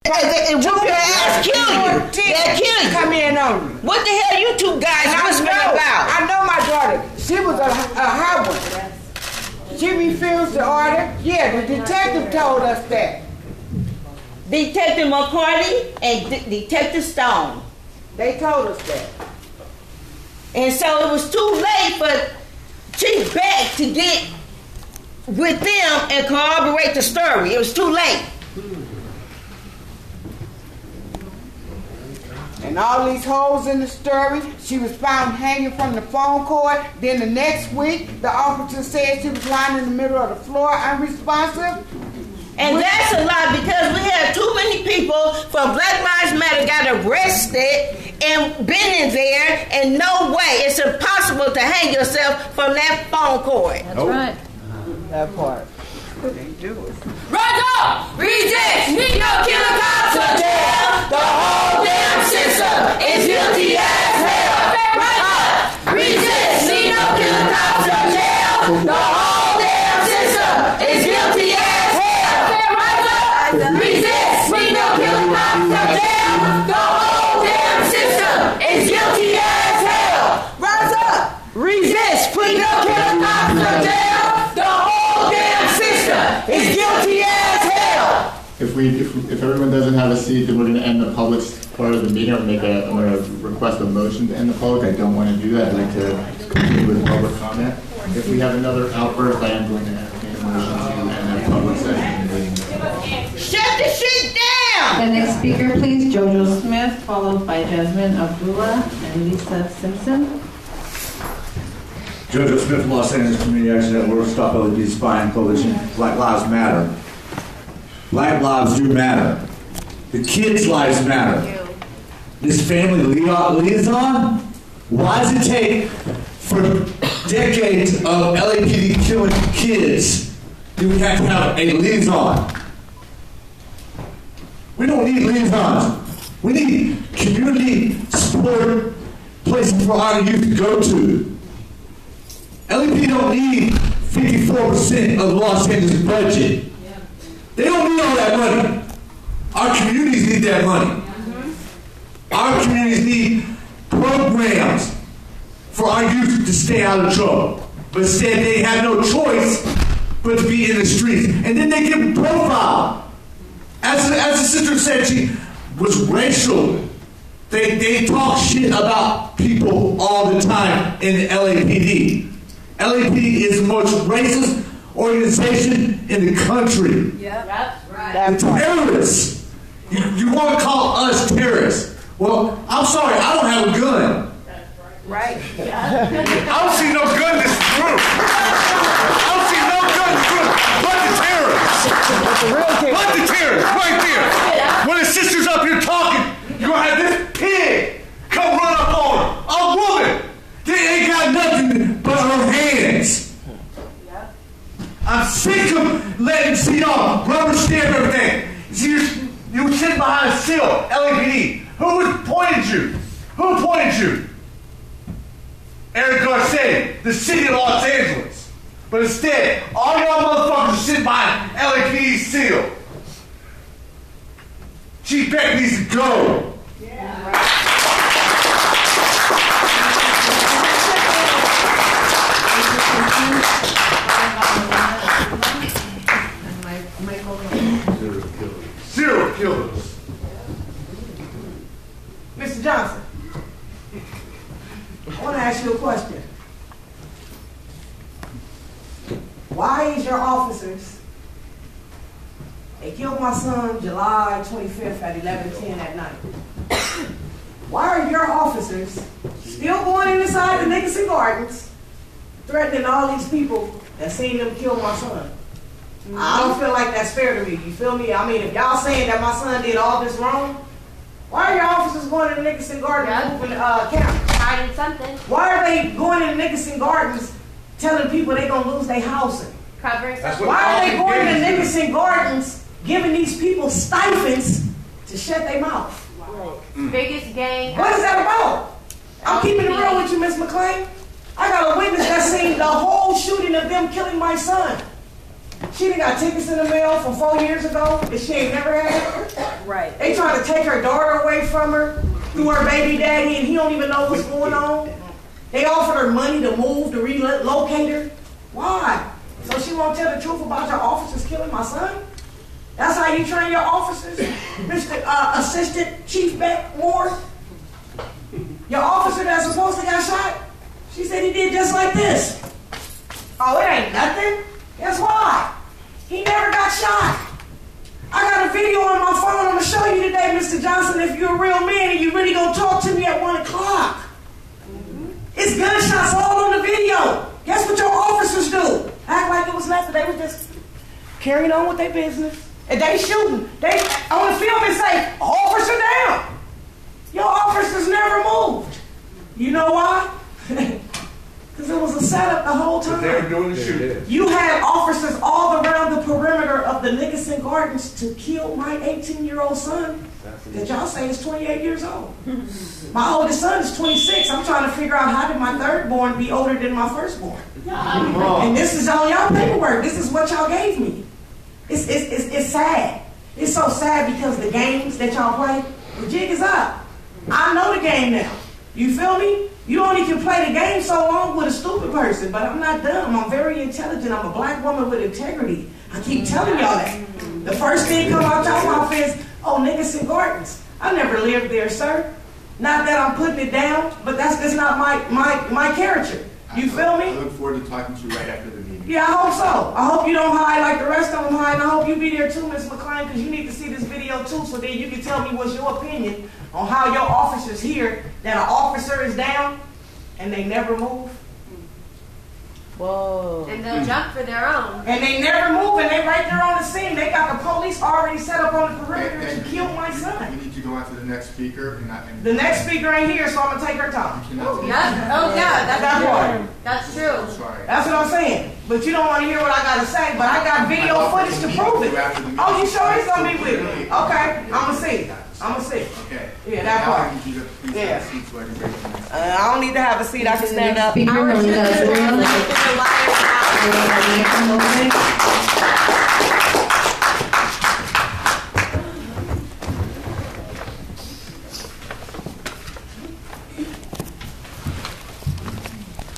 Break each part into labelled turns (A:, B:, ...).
A: And whoop your ass, kill you. They'll kill you.
B: Come in on you.
A: What the hell you two guys whispering about?
B: I know my daughter. She was a high one. She refused the order. Yeah, the detective told us that.
A: Detective McCarty and Detective Stone.
B: They told us that.
A: And so it was too late for Chief Beck to get with them and corroborate the story. It was too late.
B: And all these holes in the story, she was found hanging from the phone cord. Then the next week, the officer said she was lying in the middle of the floor, unresponsive.
A: And that's a lie because we had too many people from Black Lives Matter got arrested and been in there, and no way, it's impossible to hang yourself from that phone cord.
C: That's right.
B: That part. They do it.
D: Rise up! Resist! Need no killer cops or jail! The whole damn system is guilty as hell! Rise up! Resist! Need no killer cops or jail! The whole damn system is guilty as hell! Rise up! Resist! Need no killer cops or jail! The whole damn system is guilty as hell! Rise up! Resist! Need no killer cops or jail! The whole damn system is guilty as hell!
E: If everyone doesn't have a seat, then we're going to end the public's part of the meeting. I'm going to request a motion to end the public. I don't want to do that. I'd like to continue with public comment. If we have another outburst, I am going to make a motion to end that public session.
A: Shut the shit down!
C: The next speaker, please, Jojo Smith, followed by Jasmine Abdullah and Lisa Simpson.
F: Jojo Smith from Los Angeles Community Action Network, Stop LED Spying Coalition. Black Lives Matter. Black lives do matter. The kids' lives matter. This family liaison, why does it take for decades of LAPD killing kids do we have to have a liaison? We don't need liaisons. We need community support places for our youth to go to. LAPD don't need 54% of the Los Angeles budget. They don't need all that money. Our communities need that money. Our communities need programs for our youth to stay out of trouble. But instead they have no choice but to be in the streets. And then they get profiled. As the sister said, she was racial. They talk shit about people all the time in the LAPD. LAPD is the most racist organization in the country.
D: Yep. Right.
F: The terrorists. You want to call us terrorists. Well, I'm sorry, I don't have a gun.
D: Right.
F: I don't see no gun in this room. I don't see no gun in this room. But the terrorists. But the terrorists, right there. When the sister's up here talking, you're going to have this pig come run up on her. A woman. They ain't got nothing but her hands. I'm sick of letting see y'all rubber stamp everything. See, you were sitting behind a sill, LAPD. Who appointed you? Who appointed you? Eric Garcetti, the city of Los Angeles. But instead, all y'all motherfuckers are sitting behind LAPD's seal. Chief Beck needs to go.
D: Yeah.
F: Serial killers.
B: Mr. Johnson, I want to ask you a question. Why is your officers, they killed my son July 25th at 11:10 at night. Why are your officers still going inside the Nicholson Gardens, threatening all these people that seen them kill my son? I don't feel like that's fair to me. You feel me? I mean, if y'all saying that my son did all this wrong, why are your officers going to the Nicholson Gardens moving cameras?
D: Hiding something.
B: Why are they going to the Nicholson Gardens telling people they're going to lose their housing?
D: Covering something.
B: Why are they going to the Nicholson Gardens giving these people stipends to shut their mouth?
D: Biggest gang.
B: What is that about? I'm keeping it real with you, Miss McClain. I got a witness that seen the whole shooting of them killing my son. She done got tickets in the mail from 4 years ago that she ain't never had.
A: Right.
B: They trying to take her daughter away from her through her baby daddy, and he don't even know what's going on. They offered her money to move, to relocate her. Why? So she won't tell the truth about your officers killing my son? That's how you train your officers, Mr. Assistant Chief Beck Ward? Your officer that's supposed to got shot? She said he did just like this. Oh, it ain't nothing. Guess why? He never got shot. I got a video on my phone I'm going to show you today, Mr. Johnson, if you're a real man and you really going to talk to me at 1 o'clock. It's gunshots all on the video. Guess what your officers do? Act like it was nothing. They were just carrying on with their business. And they shooting. They on the film and say, officer down. Your officers never moved. You know why? Because it was a setup the whole time.
G: They were doing the shooting.
B: You had officers all around the perimeter of the Nickerson Gardens to kill my 18-year-old son that y'all say is 28 years old. My oldest son is 26. I'm trying to figure out how did my third born be older than my firstborn. And this is on y'all paperwork. This is what y'all gave me. It's sad. It's so sad because the games that y'all play, the jig is up. I know the game now. You feel me? You only can play the game so long with a stupid person, but I'm not dumb. I'm very intelligent. I'm a black woman with integrity. I keep telling y'all that. The first thing come out y'all mouth is, oh, Nickerson Gardens. I never lived there, sir. Not that I'm putting it down, but that's just not my character. You feel me?
E: I look forward to talking to you right after the meeting.
B: Yeah, I hope so. I hope you don't hide like the rest of them hide, and I hope you be there too, Ms. McClain, because you need to see this video too, so then you can tell me what's your opinion on how your officers hear that an officer is down and they never move.
A: Whoa.
D: And they'll jump for their own.
B: And they never move, and they right there on the scene. They got the police already set up on the perimeter to kill my son.
E: We need to go on to the next speaker.
B: The next speaker ain't here, so I'm going to take her time.
D: Oh, yeah, that's
B: That
D: true.
B: part.
D: That's true.
E: Sorry.
B: That's what I'm saying. But you don't want to hear what I got to say, but I got video footage to prove it. Oh, you sure he's going to be with me? Okay, I'm going to see. I'm going to see.
E: Okay.
B: Yeah, that part. Yeah. I don't need to have a seat. I can stand up.
C: Speaker, Melinda Azurilla.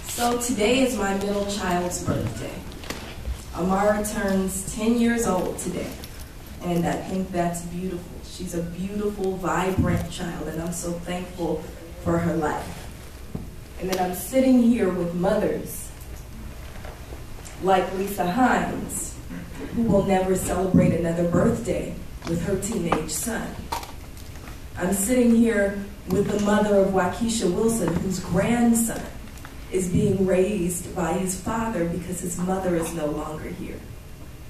H: So today is my middle child's birthday. Amara turns 10 years old today, and I think that's beautiful. She's a beautiful, vibrant child, and I'm so thankful for her life. And then I'm sitting here with mothers like Lisa Hines, who will never celebrate another birthday with her teenage son. I'm sitting here with the mother of Waukesha Wilson, whose grandson is being raised by his father because his mother is no longer here.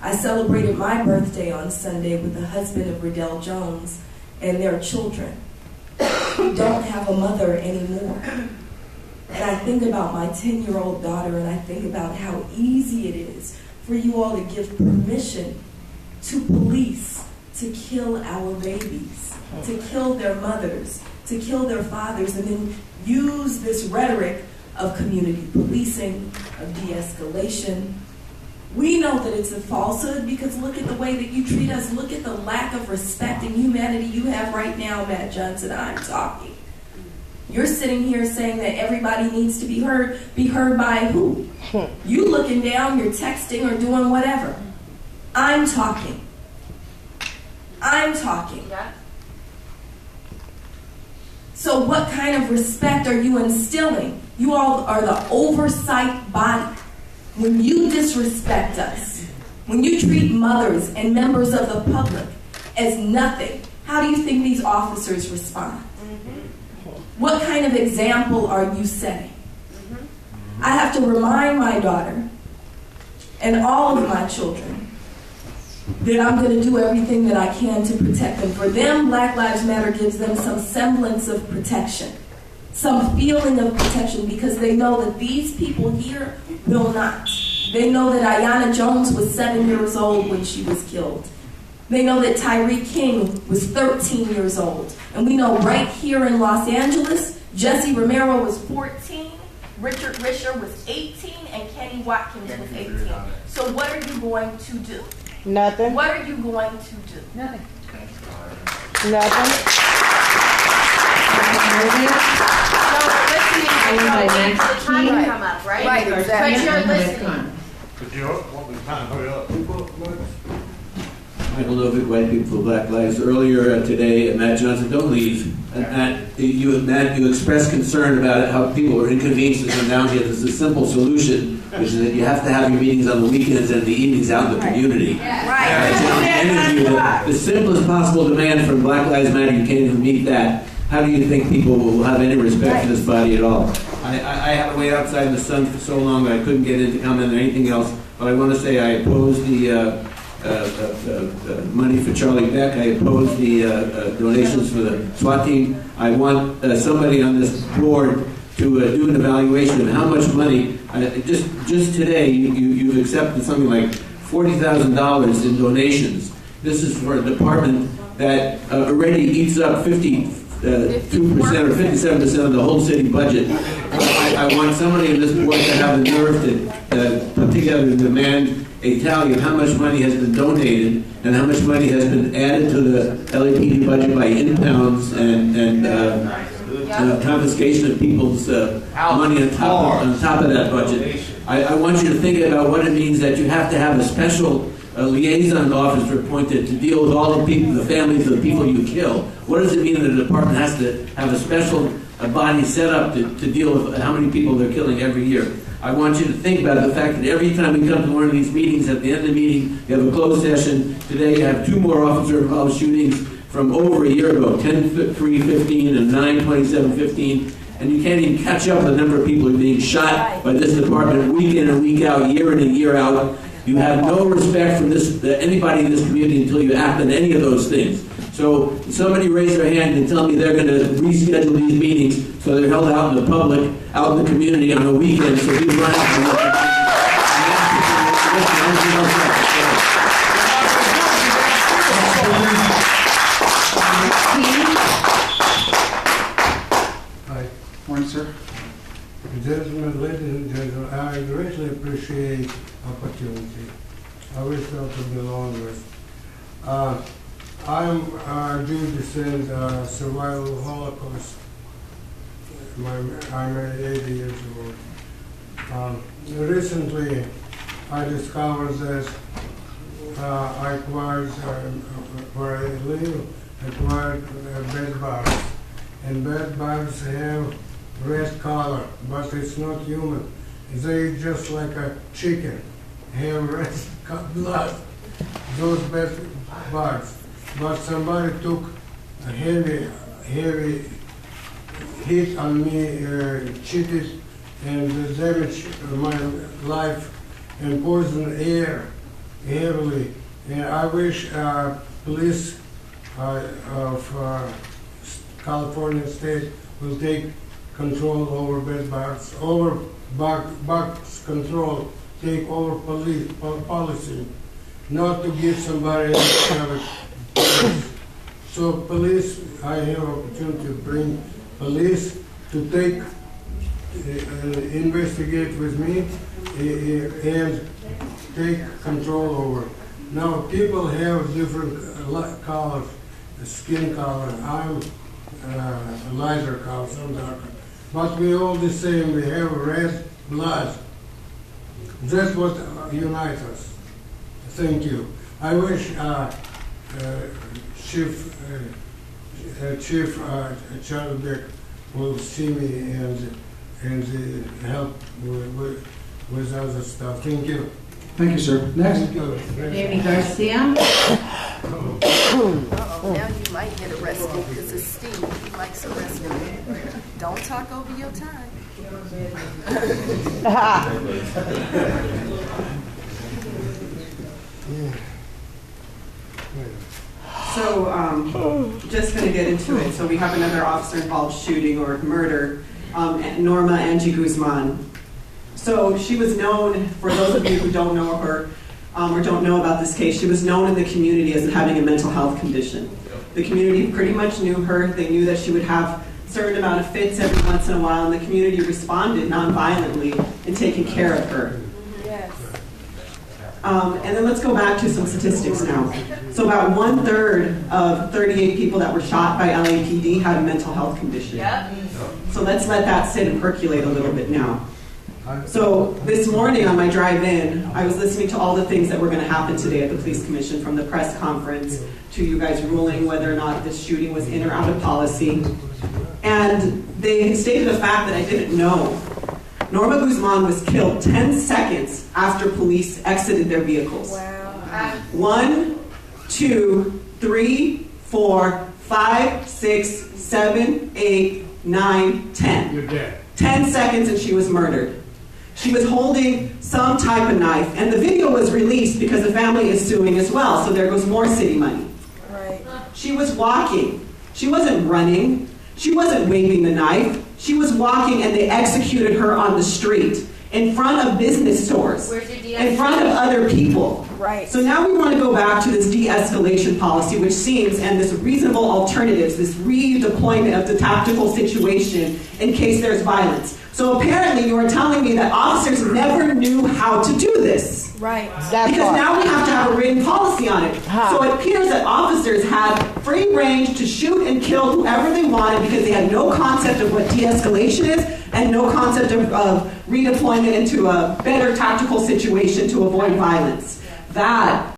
H: I celebrated my birthday on Sunday with the husband of Riddell Jones and their children who don't have a mother anymore. And I think about my 10-year-old daughter, and I think about how easy it is for you all to give permission to police to kill our babies, to kill their mothers, to kill their fathers, and then use this rhetoric of community policing, of de-escalation. We know that it's a falsehood because look at the way that you treat us. Look at the lack of respect and humanity you have right now, Matt Johnson. I'm talking. You're sitting here saying that everybody needs to be heard. Be heard by who? You looking down, you're texting or doing whatever. I'm talking. I'm talking.
D: Yeah.
H: So what kind of respect are you instilling? You all are the oversight body. When you disrespect us, when you treat mothers and members of the public as nothing, how do you think these officers respond? What kind of example are you setting? I have to remind my daughter and all of my children that I'm going to do everything that I can to protect them. For them, Black Lives Matter gives them some semblance of protection, some feeling of protection, because they know that these people here will not. They know that Aiyana Jones was 7 years old when she was killed. They know that Tyreek King was 13 years old. And we know right here in Los Angeles, Jesse Romero was 14 Richard Risher was 18, and Kenny Watkins was 18. So what are you going to do?
A: Nothing.
H: What are you going to do?
A: Nothing.
H: So listening, the time come up, right? Right, exactly. But you're listening.
G: But you want me to kind of hurry up?
I: Michael Novick, White People for Black Lives. Earlier today, Matt Johnson, don't leave. Matt, you expressed concern about how people are inconvenienced to come down here. There's a simple solution, which is that you have to have your meetings on the weekends and the evenings out in the community. The simplest possible demand from Black Lives Matter, you can't even meet that. How do you think people will have any respect for this body at all? I had to wait outside in the sun for so long that I couldn't get in to comment or anything else. But I want to say I oppose the money for Charlie Beck. I oppose the donations for the SWAT team. I want somebody on this board to do an evaluation of how much money. Just today, you've accepted something like $40,000 in donations. This is for a department that already eats up 52% or 57% of the whole city budget. I want somebody in this board to have the nerve to put together and demand a tally of how much money has been donated and how much money has been added to the LAPD budget by impounds and confiscation of people's money on top of that budget. I want you to think about what it means that you have to have a special liaison officer appointed to deal with all the people, the families of the people you kill. What does it mean that the department has to have a special body set up to deal with how many people they're killing every year? I want you to think about the fact that every time we come to one of these meetings, at the end of the meeting, you have a closed session. Today you have 2 more officer-involved shootings from over a year ago, 10/3/15 and 9/27/15. And you can't even catch up the number of people who are being shot by this department week in and week out, year in and year out. You have no respect from anybody in this community until you act on any of those things. So somebody raise their hand and tell me they're going to reschedule these meetings so they're held out in the public, out in the community on a weekend, so people run out and
J: Hi. Morning, sir. Gentlemen, ladies and gentlemen, I greatly appreciate opportunity. I wish that to be longer. I'm Jewish descent, survival of Holocaust. I'm 80 years old. Recently, I discovered that I acquired, where I live, acquired bed bugs. And bed bugs have red color, but it's not human. They just like a chicken, have red blood, those bed bugs. But somebody took a heavy hit on me, cheated, and damaged my life and poisoned air heavily. And I wish police of California state will take control over bed bugs, over bugs control, take over policy, not to give somebody else. So police, I have opportunity to bring police to take, investigate with me and take control over. Now people have different colors, skin color. I'm a lighter color, some darker. But we all the same, we have red blood. That's what unites us. Thank you. I wish Chief Charlie Beck will see me and help with other stuff. Thank you.
F: Thank you, sir. Next.
C: Amy Garcia.
H: Now you might get arrested because it's Steve. He likes arresting. Don't talk over your time.
K: So, just going to get into it. So we have another officer-involved shooting or murder, Norma Angie Guzman. So she was known, for those of you who don't know her or don't know about this case, she was known in the community as having a mental health condition. The community pretty much knew her. They knew that she would have certain amount of fits every once in a while, and the community responded nonviolently in taking care of her.
H: Yes.
K: And then let's go back to some statistics now. So about 1/3 of 38 people that were shot by LAPD had a mental health condition.
H: Yep.
K: So let's let that sit and percolate a little bit now. So this morning on my drive in, I was listening to all the things that were going to happen today at the police commission, from the press conference to you guys ruling whether or not this shooting was in or out of policy. And they stated a fact that I didn't know. Norma Guzman was killed 10 seconds after police exited their vehicles.
H: Wow.
K: 1, 2, 3, 4, 5, 6, 7, 8, 9, 10.
J: You're dead.
K: 10 seconds and she was murdered. She was holding some type of knife, and the video was released because the family is suing as well, so there goes more city money.
H: Right.
K: She was walking. She wasn't running. She wasn't waving the knife. She was walking, and they executed her on the street in front of business stores, in front of other people.
H: Right.
K: So now we want to go back to this de-escalation policy, which seems, and this reasonable alternatives, this redeployment of the tactical situation in case there's violence. So apparently you are telling me that officers never knew how to do this.
H: Right.
A: That
K: Because
A: part.
K: now we have to have a written policy on it.
A: Huh.
K: So it appears that officers had free range to shoot and kill whoever they wanted because they had no concept of what de-escalation is and no concept of redeployment into a better tactical situation to avoid violence. That